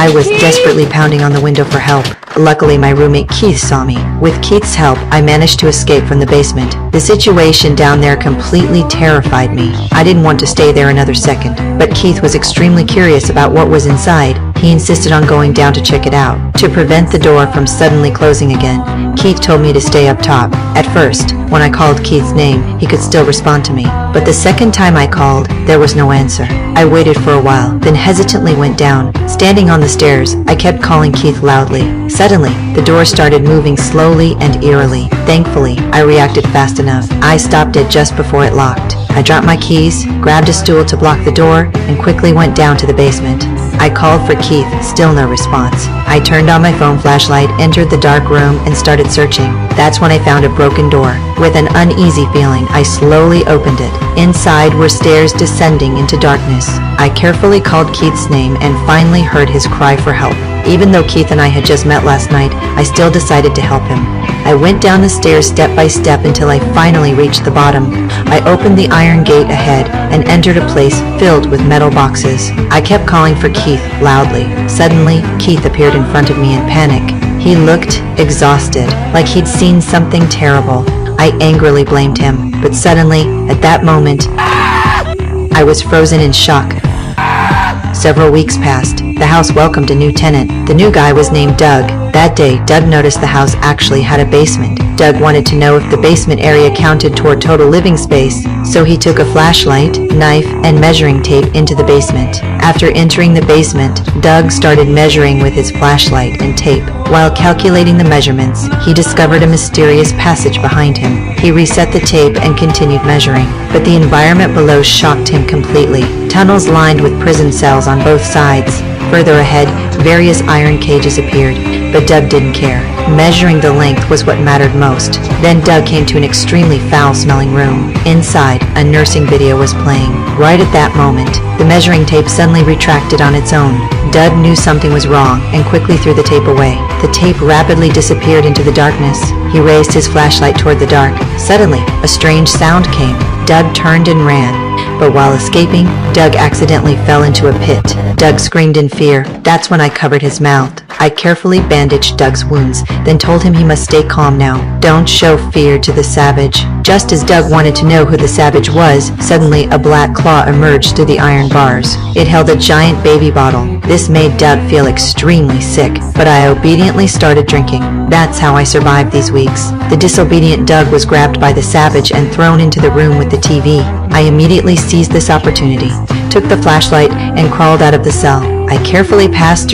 I was desperately pounding on the window for help. Luckily, my roommate Keith saw me. With Keith's help, I managed to escape from the basement. The situation down there completely terrified me. I didn't want to stay there another second, but Keith was extremely curious about what was inside. He insisted on going down to check it out. To prevent the door from suddenly closing again, Keith told me to stay up top. At first, when I called Keith's name, he could still respond to me. But the second time I called, there was no answer. I waited for a while, then hesitantly went down. Standing on the stairs, I kept calling Keith loudly. Suddenly, the door started moving slowly and eerily. Thankfully, I reacted fast enough. I stopped it just before it locked. I dropped my keys, grabbed a stool to block the door, and quickly went down to the basement. I called for Keith, still no response. I turned on my phone flashlight, entered the dark room, and started searching. That's when I found a broken door. With an uneasy feeling, I slowly opened it. Inside were stairs descending into darkness. I carefully called Keith's name and finally heard his cry for help. Even though Keith and I had just met last night, I still decided to help him. I went down the stairs step by step until I finally reached the bottom. I opened the iron gate ahead and entered a place filled with metal boxes. I kept calling for Keith loudly. Suddenly, Keith appeared in front of me in panic. He looked exhausted, like he'd seen something terrible. I angrily blamed him, but suddenly, at that moment, I was frozen in shock. Several weeks passed. The house welcomed a new tenant. The new guy was named Doug. That day, Doug noticed the house actually had a basement. Doug wanted to know if the basement area counted toward total living space, so he took a flashlight, knife, and measuring tape into the basement. After entering the basement, Doug started measuring with his flashlight and tape. While calculating the measurements, he discovered a mysterious passage behind him. He reset the tape and continued measuring, but the environment below shocked him completely. Tunnels lined with prison cells on both sides. Further ahead, various iron cages appeared, but Doug didn't care. Measuring the length was what mattered most. Then Doug came to an extremely foul-smelling room. Inside, a nursing video was playing. Right at that moment, the measuring tape suddenly retracted on its own. Doug knew something was wrong and quickly threw the tape away. The tape rapidly disappeared into the darkness. He raised his flashlight toward the dark. Suddenly, a strange sound came. Doug turned and ran. But while escaping, Doug accidentally fell into a pit. Doug screamed in fear. That's when I covered his mouth. I carefully bandaged Doug's wounds, then told him he must stay calm now. Don't show fear to the savage. Just as Doug wanted to know who the savage was, suddenly a black claw emerged through the iron bars. It held a giant baby bottle. This made Doug feel extremely sick, but I obediently started drinking. That's how I survived these weeks. The disobedient Doug was grabbed by the savage and thrown into the room with the TV. I immediately seized this opportunity, took the flashlight, and crawled out of the cell. I carefully passed through